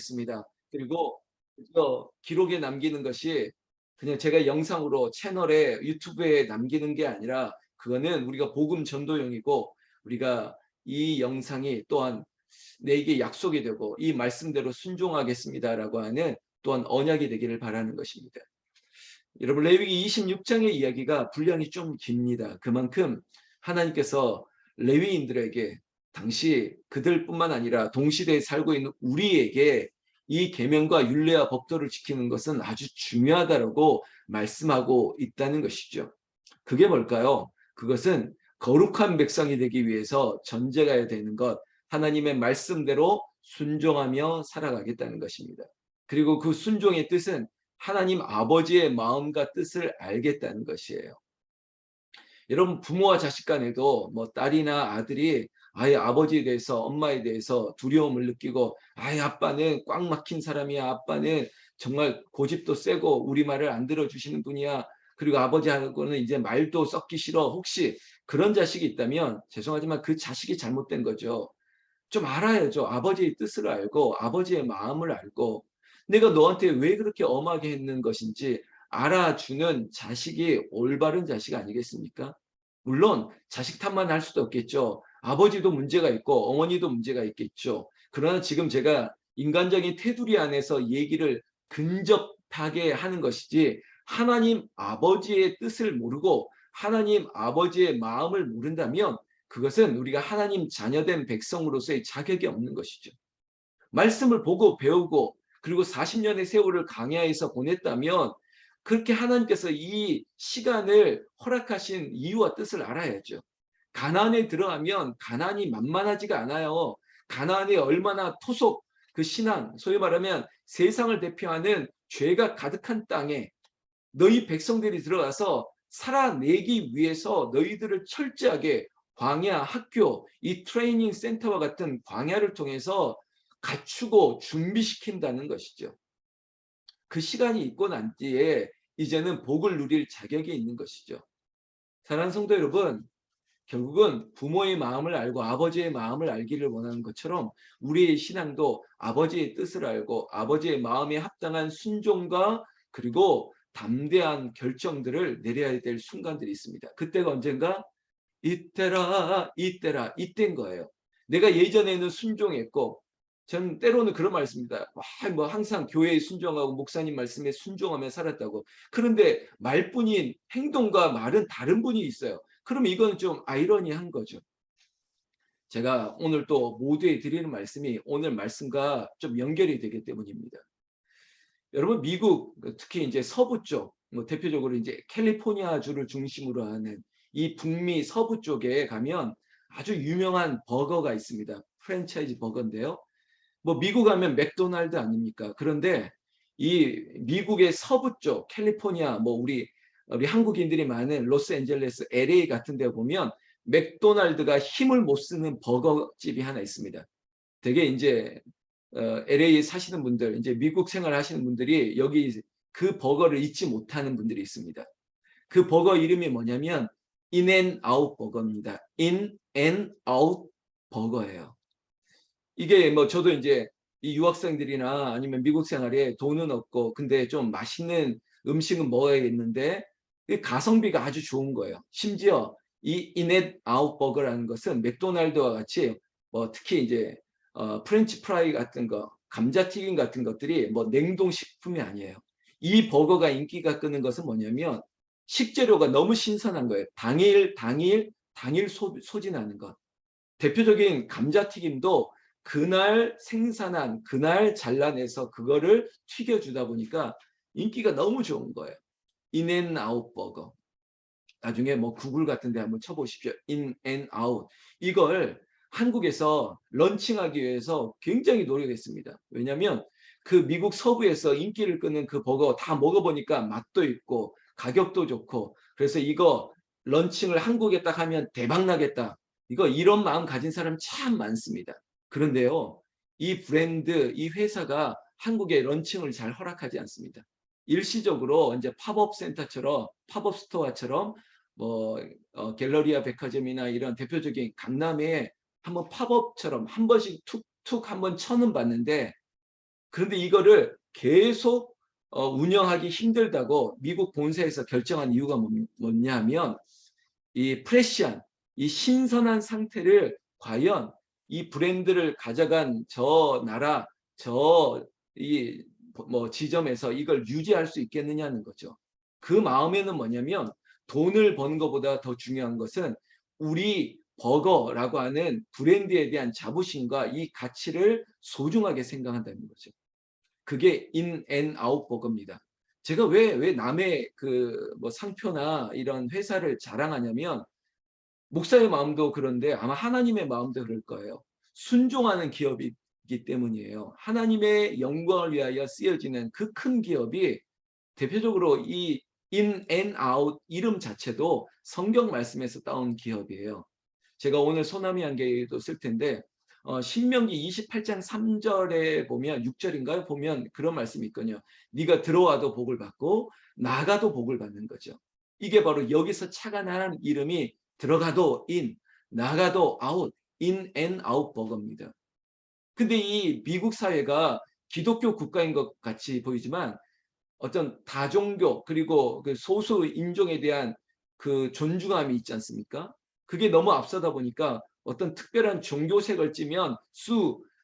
있습니다. 그리고 기록에 남기는 것이 그냥 제가 영상으로 채널에 유튜브에 남기는 게 아니라 그거는 우리가 복음 전도용이고 우리가 이 영상이 또한 내게 약속이 되고 이 말씀대로 순종하겠습니다라고 하는 또한 언약이 되기를 바라는 것입니다. 여러분 레위기 26장의 이야기가 분량이 좀 깁니다. 그만큼 하나님께서 레위인들에게 당시 그들뿐만 아니라 동시대에 살고 있는 우리에게 이 계명과 율례와 법도를 지키는 것은 아주 중요하다고 말씀하고 있다는 것이죠. 그게 뭘까요? 그것은 거룩한 백성이 되기 위해서 전제가 되는 것, 하나님의 말씀대로 순종하며 살아가겠다는 것입니다. 그리고 그 순종의 뜻은 하나님 아버지의 마음과 뜻을 알겠다는 것이에요. 여러분 부모와 자식 간에도 뭐 딸이나 아들이 아예 아버지에 대해서 엄마에 대해서 두려움을 느끼고 아예 아빠는 꽉 막힌 사람이야. 아빠는 정말 고집도 세고 우리 말을 안 들어주시는 분이야. 그리고 아버지하고는 이제 말도 섞기 싫어. 혹시 그런 자식이 있다면 죄송하지만 그 자식이 잘못된 거죠. 좀 알아야죠. 아버지의 뜻을 알고 아버지의 마음을 알고 내가 너한테 왜 그렇게 엄하게 했는 것인지 알아주는 자식이 올바른 자식 아니겠습니까? 물론 자식 탓만 할 수도 없겠죠. 아버지도 문제가 있고 어머니도 문제가 있겠죠. 그러나 지금 제가 인간적인 테두리 안에서 얘기를 근접하게 하는 것이지 하나님 아버지의 뜻을 모르고 하나님 아버지의 마음을 모른다면 그것은 우리가 하나님 자녀된 백성으로서의 자격이 없는 것이죠. 말씀을 보고 배우고 그리고 40년의 세월을 강야에서 보냈다면 그렇게 하나님께서 이 시간을 허락하신 이유와 뜻을 알아야죠. 가나안에 들어가면 가나안이 만만하지가 않아요. 가나안이 얼마나 토속 그 신앙, 소위 말하면 세상을 대표하는 죄가 가득한 땅에 너희 백성들이 들어가서 살아내기 위해서 너희들을 철저하게 광야, 학교, 이 트레이닝 센터와 같은 광야를 통해서 갖추고 준비시킨다는 것이죠. 그 시간이 있고 난 뒤에 이제는 복을 누릴 자격이 있는 것이죠. 사랑하는 성도 여러분, 결국은 부모의 마음을 알고 아버지의 마음을 알기를 원하는 것처럼 우리의 신앙도 아버지의 뜻을 알고 아버지의 마음에 합당한 순종과 그리고 담대한 결정들을 내려야 될 순간들이 있습니다. 그때가 언젠가 이때라 이때인 거예요. 내가 예전에는 순종했고 전 때로는 그런 말씀입니다. 뭐 항상 교회에 순종하고 목사님 말씀에 순종하며 살았다고. 그런데 말뿐인 행동과 말은 다른 분이 있어요. 그럼 이건 좀 아이러니한 거죠. 제가 오늘 또 모두에 드리는 말씀이 오늘 말씀과 좀 연결이 되기 때문입니다. 여러분 미국 특히 이제 서부 쪽, 뭐 대표적으로 이제 캘리포니아주를 중심으로 하는 이 북미 서부 쪽에 가면 아주 유명한 버거가 있습니다. 프랜차이즈 버거인데요. 뭐 미국 하면 맥도날드 아닙니까? 그런데 이 미국의 서부 쪽 캘리포니아 뭐 우리 한국인들이 많은 로스앤젤레스 LA 같은 데 보면 맥도날드가 힘을 못 쓰는 버거집이 하나 있습니다. 되게 이제 LA 사시는 분들, 이제 미국 생활 하시는 분들이 여기 그 버거를 잊지 못하는 분들이 있습니다. 그 버거 이름이 뭐냐면 인앤아웃 버거입니다. 인앤아웃 버거예요. 이게 뭐 저도 이제 이 유학생들이나 아니면 미국 생활에 돈은 없고 근데 좀 맛있는 음식은 먹어야겠는데 가성비가 아주 좋은 거예요. 심지어 이 인앤아웃 버거라는 것은 맥도날드와 같이 뭐 특히 이제 프렌치 프라이 같은 거, 감자튀김 같은 것들이 뭐 냉동 식품이 아니에요. 이 버거가 인기가 끄는 것은 뭐냐면 식재료가 너무 신선한 거예요. 당일 소진하는 것. 대표적인 감자튀김도 그날 생산한 그날 잘라내서 그거를 튀겨주다 보니까 인기가 너무 좋은 거예요. 인앤아웃 버거. 나중에 뭐 구글 같은 데 한번 쳐보십시오. 인앤아웃. 이걸 한국에서 런칭하기 위해서 굉장히 노력했습니다. 왜냐하면 그 미국 서부에서 인기를 끄는 그 버거 다 먹어보니까 맛도 있고 가격도 좋고 그래서 이거 런칭을 한국에 딱 하면 대박 나겠다. 이거 이런 마음 가진 사람 참 많습니다. 그런데요. 이 브랜드, 이 회사가 한국에 런칭을 잘 허락하지 않습니다. 일시적으로 이제 팝업 센터처럼 팝업 스토어처럼 뭐 갤러리아 백화점이나 이런 대표적인 강남에 한번 팝업처럼 한 번씩 툭툭 한번 쳐는 봤는데 그런데 이거를 계속 운영하기 힘들다고 미국 본사에서 결정한 이유가 뭐냐면 이 프레시한, 이 신선한 상태를 과연 이 브랜드를 가져간 저 나라, 저 이 뭐 지점에서 이걸 유지할 수 있겠느냐는 거죠. 그 마음에는 뭐냐면 돈을 버는 것보다 더 중요한 것은 우리 버거라고 하는 브랜드에 대한 자부심과 이 가치를 소중하게 생각한다는 거죠. 그게 인앤아웃 버거입니다. 제가 왜 남의 그 뭐 상표나 이런 회사를 자랑하냐면 목사의 마음도 그런데 아마 하나님의 마음도 그럴 거예요. 순종하는 기업이기 때문이에요. 하나님의 영광을 위하여 쓰여지는 그 큰 기업이 대표적으로 이 인앤아웃 이름 자체도 성경 말씀에서 따온 기업이에요. 제가 오늘 소나미 안개도 쓸 텐데 신명기 28장 3절에 보면 6절인가요? 보면 그런 말씀이 있거든요. 네가 들어와도 복을 받고 나가도 복을 받는 거죠. 이게 바로 여기서 착안한 이름이 들어가도 인, 나가도 아웃, 인 앤 아웃 버거입니다. 근데 이 미국 사회가 기독교 국가인 것 같이 보이지만 어떤 다종교 그리고 그 소수 인종에 대한 그 존중함이 있지 않습니까? 그게 너무 앞서다 보니까 어떤 특별한 종교색을 찌면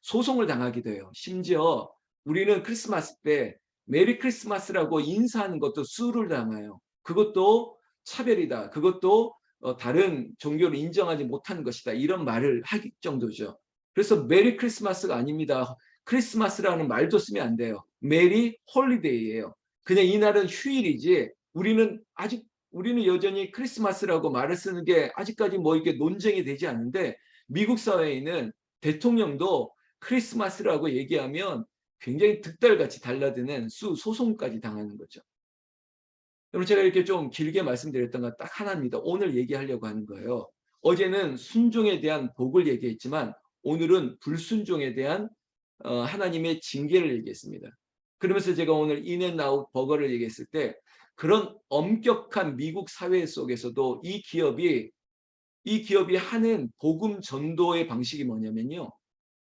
소송을 당하게 돼요. 심지어 우리는 크리스마스 때 메리 크리스마스라고 인사하는 것도 수를 당해요. 그것도 차별이다. 그것도 다른 종교를 인정하지 못하는 것이다. 이런 말을 하기 정도죠. 그래서 메리 크리스마스가 아닙니다. 크리스마스라는 말도 쓰면 안 돼요. 메리 홀리데이예요. 그냥 이날은 휴일이지 우리는 여전히 크리스마스라고 말을 쓰는 게 아직까지 뭐 이게 논쟁이 되지 않는데 미국 사회에는 대통령도 크리스마스라고 얘기하면 굉장히 득달같이 달라드는 소송까지 당하는 거죠. 여러분 제가 이렇게 좀 길게 말씀드렸던 건 딱 하나입니다. 오늘 얘기하려고 하는 거예요. 어제는 순종에 대한 복을 얘기했지만 오늘은 불순종에 대한 하나님의 징계를 얘기했습니다. 그러면서 제가 오늘 인앤아웃 버거를 얘기했을 때 그런 엄격한 미국 사회 속에서도 이 기업이 하는 복음 전도의 방식이 뭐냐면요.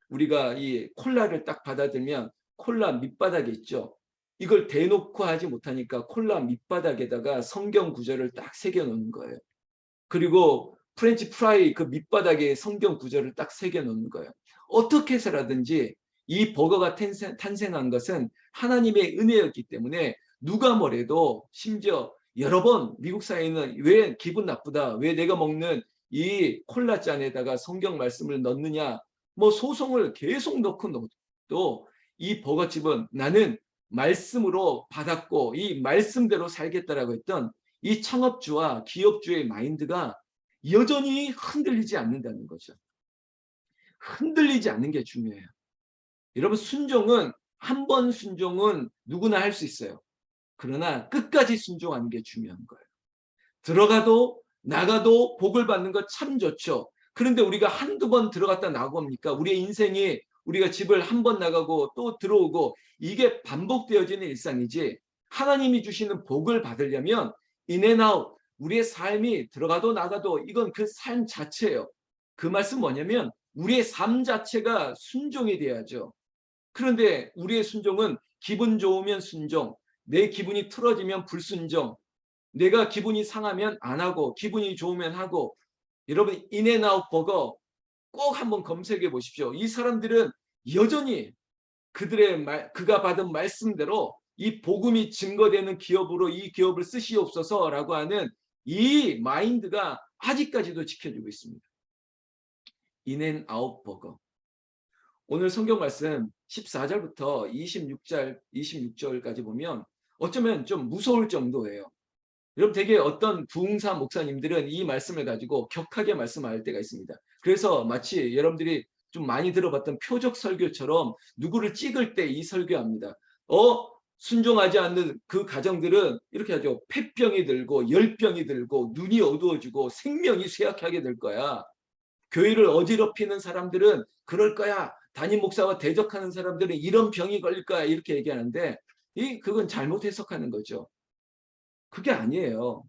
우리가 이 콜라를 딱 받아들면 콜라 밑바닥에 있죠. 이걸 대놓고 하지 못하니까 콜라 밑바닥에다가 성경 구절을 딱 새겨 놓는 거예요. 그리고 프렌치 프라이 그 밑바닥에 성경 구절을 딱 새겨 놓는 거예요. 어떻게 해서라든지 이 버거가 탄생한 것은 하나님의 은혜였기 때문에 누가 뭐래도 심지어 여러 번 미국 사회는 왜 기분 나쁘다, 왜 내가 먹는 이 콜라 잔에다가 성경 말씀을 넣느냐, 뭐 소송을 계속 넣고 또 이 버거집은 나는 말씀으로 받았고 이 말씀대로 살겠다라고 했던 이 창업주와 기업주의 마인드가 여전히 흔들리지 않는다는 거죠. 흔들리지 않는 게 중요해요. 여러분 순종은 한 번 순종은 누구나 할 수 있어요. 그러나 끝까지 순종하는 게 중요한 거예요. 들어가도 나가도 복을 받는 거 참 좋죠. 그런데 우리가 한두 번 들어갔다 나옵니까? 우리의 인생이 우리가 집을 한 번 나가고 또 들어오고 이게 반복되어지는 일상이지 하나님이 주시는 복을 받으려면 인앤아웃 우리의 삶이 들어가도 나가도 이건 그 삶 자체예요. 그 말씀 뭐냐면 우리의 삶 자체가 순종이 돼야죠. 그런데 우리의 순종은 기분 좋으면 순종, 내 기분이 틀어지면 불순종, 내가 기분이 상하면 안 하고 기분이 좋으면 하고 여러분 인앤아웃 버거 꼭 한번 검색해 보십시오. 이 사람들은 여전히 그가 받은 말씀대로 이 복음이 증거되는 기업으로 이 기업을 쓰시옵소서라고 하는 이 마인드가 아직까지도 지켜지고 있습니다. 인앤아웃 버거. 오늘 성경 말씀 14절부터 26절까지 보면 어쩌면 좀 무서울 정도예요. 여러분 되게 어떤 부흥사 목사님들은 이 말씀을 가지고 격하게 말씀할 때가 있습니다. 그래서 마치 여러분들이 좀 많이 들어봤던 표적 설교처럼 누구를 찍을 때 이 설교합니다. 순종하지 않는 그 가정들은 이렇게 하죠. 폐병이 들고 열병이 들고 눈이 어두워지고 생명이 쇠약하게 될 거야. 교회를 어지럽히는 사람들은 그럴 거야. 담임 목사와 대적하는 사람들은 이런 병이 걸릴 거야. 이렇게 얘기하는데 그건 잘못 해석하는 거죠. 그게 아니에요.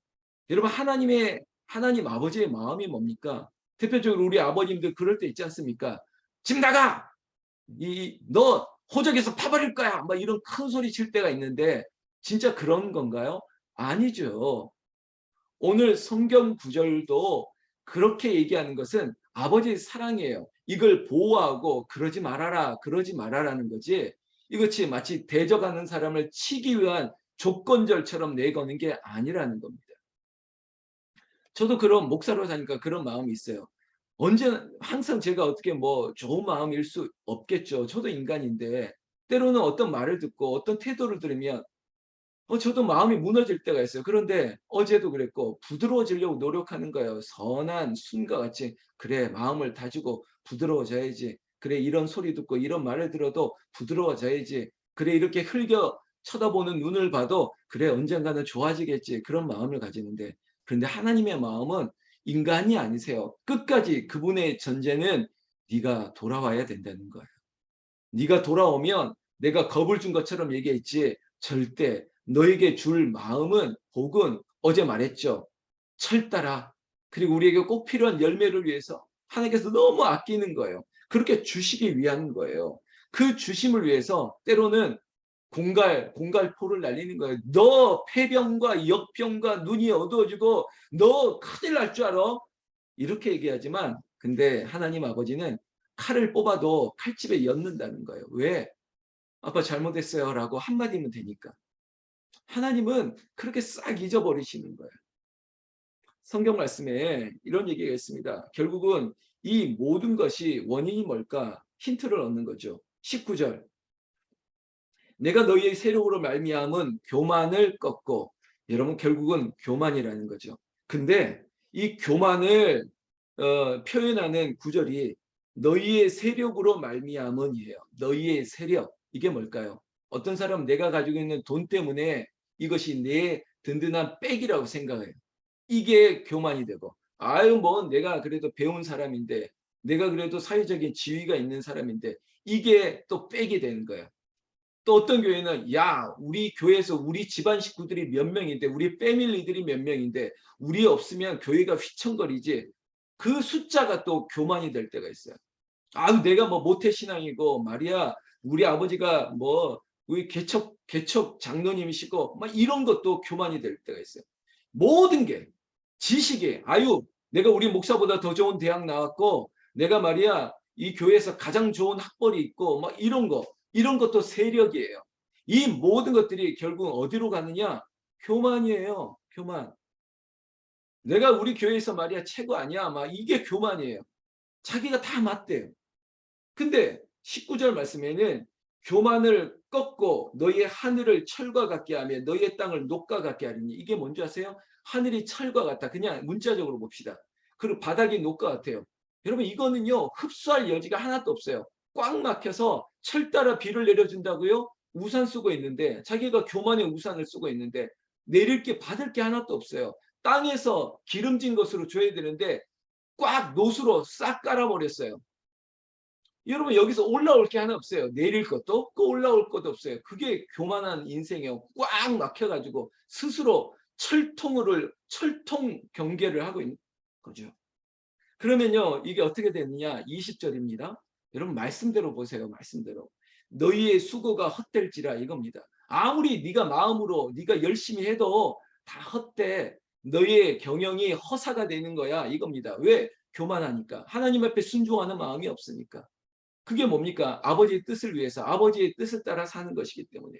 여러분 하나님 아버지의 마음이 뭡니까? 대표적으로 우리 아버님들 그럴 때 있지 않습니까? 집 나가! 너 호적에서 파버릴 거야. 막 이런 큰 소리 칠 때가 있는데 진짜 그런 건가요? 아니죠. 오늘 성경 구절도 그렇게 얘기하는 것은 아버지의 사랑이에요. 이걸 보호하고 그러지 말아라, 그러지 말아라는 거지. 이것이 마치 대적하는 사람을 치기 위한 조건절처럼 내거는 게 아니라는 겁니다. 저도 그런 목사로 사니까 그런 마음이 있어요. 언제나 항상 제가 어떻게 뭐 좋은 마음일 수 없겠죠. 저도 인간인데 때로는 어떤 말을 듣고 어떤 태도를 들으면 저도 마음이 무너질 때가 있어요. 그런데 어제도 그랬고 부드러워지려고 노력하는 거예요. 선한 순과 같이 그래 마음을 다지고 부드러워져야지. 그래 이런 소리 듣고 이런 말을 들어도 부드러워져야지. 그래 이렇게 흘겨 쳐다보는 눈을 봐도 그래 언젠가는 좋아지겠지. 그런 마음을 가지는데 그런데 하나님의 마음은 인간이 아니세요. 끝까지 그분의 전제는 네가 돌아와야 된다는 거예요. 네가 돌아오면 내가 겁을 준 것처럼 얘기했지 절대 너에게 줄 마음은 복은 어제 말했죠. 철따라 그리고 우리에게 꼭 필요한 열매를 위해서 하나님께서 너무 아끼는 거예요. 그렇게 주시기 위한 거예요. 그 주심을 위해서 때로는 공갈포를 날리는 거예요. 너 폐병과 역병과 눈이 어두워지고 너 큰일 날 줄 알아? 이렇게 얘기하지만 근데 하나님 아버지는 칼을 뽑아도 칼집에 엿는다는 거예요. 왜? 아빠 잘못했어요 라고 한마디면 되니까. 하나님은 그렇게 싹 잊어버리시는 거예요. 성경 말씀에 이런 얘기가 있습니다. 결국은 이 모든 것이 원인이 뭘까? 힌트를 얻는 거죠. 19절. 내가 너희의 세력으로 말미암은 교만을 꺾고 여러분 결국은 교만이라는 거죠. 근데 이 교만을 표현하는 구절이 너희의 세력으로 말미암은이에요. 너희의 세력. 이게 뭘까요? 어떤 사람은 내가 가지고 있는 돈 때문에 이것이 내 든든한 백이라고 생각해요. 이게 교만이 되고 아유 뭐 내가 그래도 배운 사람인데 내가 그래도 사회적인 지위가 있는 사람인데 이게 또 백이 되는 거예요. 또 어떤 교회는 야 우리 교회에서 우리 집안 식구들이 몇 명인데 우리 패밀리들이 몇 명인데 우리 없으면 교회가 휘청거리지 그 숫자가 또 교만이 될 때가 있어요. 아유 내가 뭐 모태신앙이고 말이야 우리 아버지가 뭐 우리 개척 장로님이시고 막 이런 것도 교만이 될 때가 있어요. 모든 게 지식이 아유 내가 우리 목사보다 더 좋은 대학 나왔고 내가 말이야 이 교회에서 가장 좋은 학벌이 있고 막 이런 것도 세력이에요. 이 모든 것들이 결국 어디로 가느냐? 교만이에요. 교만. 내가 우리 교회에서 말이야 최고 아니야. 막 이게 교만이에요. 자기가 다 맞대요. 근데 19절 말씀에는 교만을 꺾고 너희의 하늘을 철과 같게 하며 너희의 땅을 녹과 같게 하리니 이게 뭔지 아세요? 하늘이 철과 같다. 그냥 문자적으로 봅시다. 그리고 바닥이 녹과 같아요. 여러분 이거는요. 흡수할 여지가 하나도 없어요. 꽉 막혀서 철 따라 비를 내려준다고요? 우산 쓰고 있는데 자기가 교만의 우산을 쓰고 있는데 내릴 게 받을 게 하나도 없어요. 땅에서 기름진 것으로 줘야 되는데 꽉 노수로 싹 깔아버렸어요. 여러분 여기서 올라올 게 하나 없어요. 내릴 것도 없고 올라올 것도 없어요. 그게 교만한 인생이에요. 꽉 막혀가지고 스스로 철통 경계를 하고 있는 거죠. 그러면요 이게 어떻게 되느냐 20절입니다. 여러분 말씀대로 보세요. 말씀대로. 너희의 수고가 헛될지라 이겁니다. 아무리 네가 마음으로 네가 열심히 해도 다 헛돼. 너희의 경영이 허사가 되는 거야 이겁니다. 왜? 교만하니까. 하나님 앞에 순종하는 마음이 없으니까. 그게 뭡니까? 아버지의 뜻을 위해서 아버지의 뜻을 따라 사는 것이기 때문에.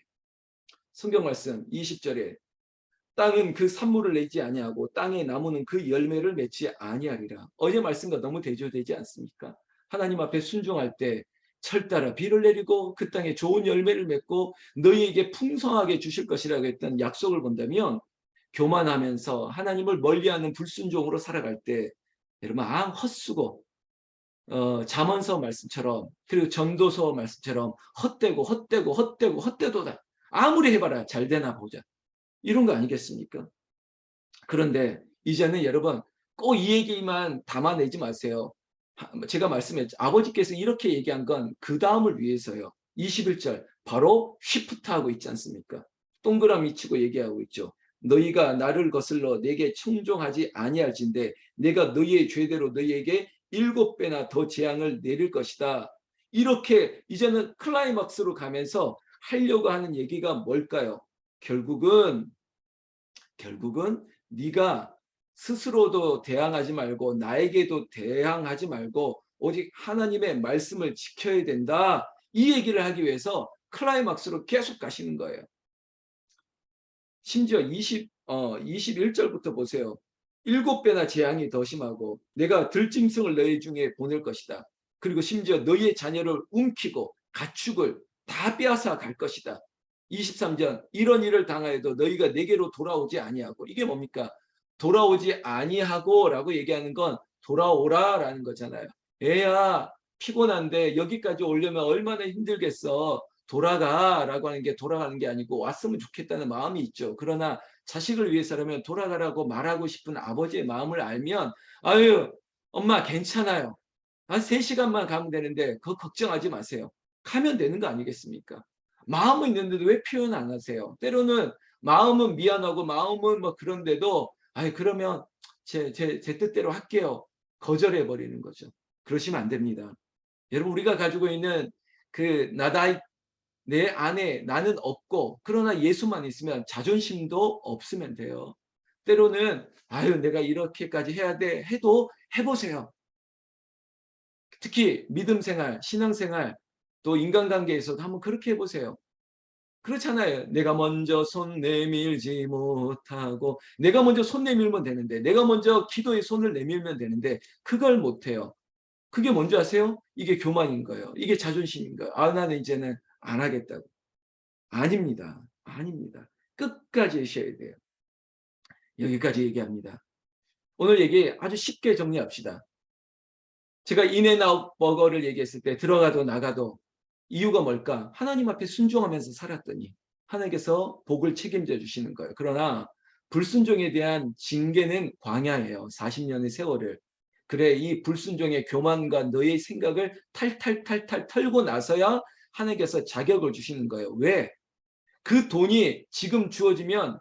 성경 말씀 20절에 땅은 그 산물을 내지 아니하고 땅의 나무는 그 열매를 맺지 아니하리라. 어제 말씀과 너무 대조되지 않습니까? 하나님 앞에 순종할 때 철 따라 비를 내리고 그 땅에 좋은 열매를 맺고 너희에게 풍성하게 주실 것이라고 했던 약속을 본다면 교만하면서 하나님을 멀리하는 불순종으로 살아갈 때 여러분 헛수고 잠언서 말씀처럼 그리고 전도서 말씀처럼 헛되도다. 아무리 해봐라 잘 되나 보자. 이런 거 아니겠습니까? 그런데 이제는 여러분 꼭 이 얘기만 담아내지 마세요. 제가 말씀했죠. 아버지께서 이렇게 얘기한 건 그 다음을 위해서요. 21절 바로 쉬프트하고 있지 않습니까? 동그라미 치고 얘기하고 있죠. 너희가 나를 거슬러 내게 충종하지 아니할진대 내가 너희의 죄대로 너희에게 7배나 더 재앙을 내릴 것이다. 이렇게 이제는 클라이막스로 가면서 하려고 하는 얘기가 뭘까요? 결국은 네가 스스로도 대항하지 말고 나에게도 대항하지 말고 오직 하나님의 말씀을 지켜야 된다. 이 얘기를 하기 위해서 클라이막스로 계속 가시는 거예요. 심지어 21절부터 보세요. 7배나 재앙이 더 심하고 내가 들짐승을 너희 중에 보낼 것이다. 그리고 심지어 너희의 자녀를 움키고 가축을 다 빼앗아 갈 것이다. 23절 이런 일을 당하여도 너희가 내게로 돌아오지 아니하고 이게 뭡니까? 돌아오지 아니하고라고 얘기하는 건 돌아오라라는 거잖아요. 애야 피곤한데 여기까지 오려면 얼마나 힘들겠어. 돌아가라고 하는 게 돌아가는 게 아니고 왔으면 좋겠다는 마음이 있죠. 그러나 자식을 위해서라면 돌아가라고 말하고 싶은 아버지의 마음을 알면 아유 엄마 괜찮아요. 한 3시간만 가면 되는데 그거 걱정하지 마세요. 가면 되는 거 아니겠습니까? 마음은 있는데도 왜 표현 안 하세요? 때로는 마음은 미안하고 마음은 뭐 그런데도 아이 그러면 제 뜻대로 할게요. 거절해 버리는 거죠. 그러시면 안 됩니다. 여러분 우리가 가지고 있는 그 나다 내 안에 나는 없고 그러나 예수만 있으면 자존심도 없으면 돼요. 때로는 아유 내가 이렇게까지 해야 돼 해도 해보세요. 특히 믿음 생활, 신앙 생활, 또 인간관계에서도 한번 그렇게 해보세요. 그렇잖아요. 내가 먼저 손 내밀지 못하고 내가 먼저 손 내밀면 되는데 내가 먼저 기도에 손을 내밀면 되는데 그걸 못해요. 그게 뭔지 아세요? 이게 교만인 거예요. 이게 자존심인 거예요. 아 나는 이제는 안 하겠다고. 아닙니다. 아닙니다. 끝까지 하셔야 돼요. 여기까지 얘기합니다. 오늘 얘기 아주 쉽게 정리합시다. 제가 인앤아웃 버거를 얘기했을 때 들어가도 나가도 이유가 뭘까? 하나님 앞에 순종하면서 살았더니 하나님께서 복을 책임져 주시는 거예요. 그러나 불순종에 대한 징계는 광야예요. 40년의 세월을. 그래 이 불순종의 교만과 너의 생각을 탈탈탈탈 털고 나서야 하나님께서 자격을 주시는 거예요. 왜? 그 돈이 지금 주어지면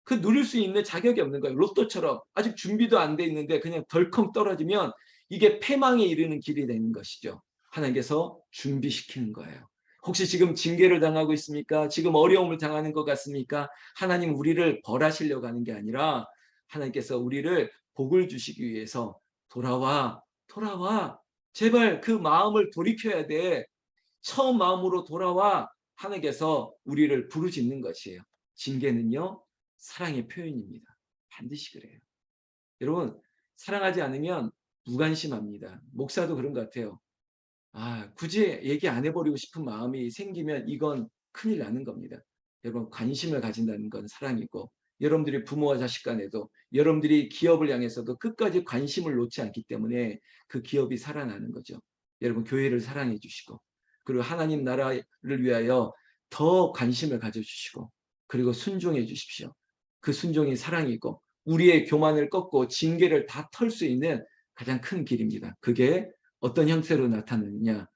그 누릴 수 있는 자격이 없는 거예요. 로또처럼 아직 준비도 안 돼 있는데 그냥 덜컹 떨어지면 이게 패망에 이르는 길이 되는 것이죠. 하나님께서 준비시키는 거예요. 혹시 지금 징계를 당하고 있습니까? 지금 어려움을 당하는 것 같습니까? 하나님 우리를 벌하시려고 하는 게 아니라 하나님께서 우리를 복을 주시기 위해서 돌아와, 돌아와. 제발 그 마음을 돌이켜야 돼. 처음 마음으로 돌아와 하나님께서 우리를 부르짖는 것이에요. 징계는요. 사랑의 표현입니다. 반드시 그래요. 여러분 사랑하지 않으면 무관심합니다. 목사도 그런 것 같아요. 굳이 얘기 안 해버리고 싶은 마음이 생기면 이건 큰일 나는 겁니다. 여러분 관심을 가진다는 건 사랑이고 여러분들이 부모와 자식 간에도 여러분들이 기업을 향해서도 끝까지 관심을 놓지 않기 때문에 그 기업이 살아나는 거죠. 여러분 교회를 사랑해 주시고 그리고 하나님 나라를 위하여 더 관심을 가져주시고 그리고 순종해 주십시오. 그 순종이 사랑이고 우리의 교만을 꺾고 징계를 다 털 수 있는 가장 큰 길입니다. 그게 어떤 형태로 나타나느냐?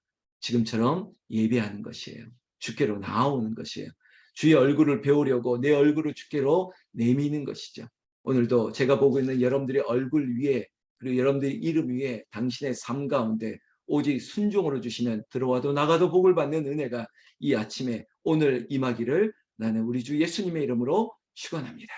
지금처럼 예배하는 것이에요. 주께로 나아오는 것이에요. 주의 얼굴을 배우려고 내 얼굴을 주께로 내미는 것이죠. 오늘도 제가 보고 있는 여러분들의 얼굴 위에 그리고 여러분들의 이름 위에 당신의 삶 가운데 오직 순종으로 주시는 들어와도 나가도 복을 받는 은혜가 이 아침에 오늘 임하기를 나는 우리 주 예수님의 이름으로 축원합니다.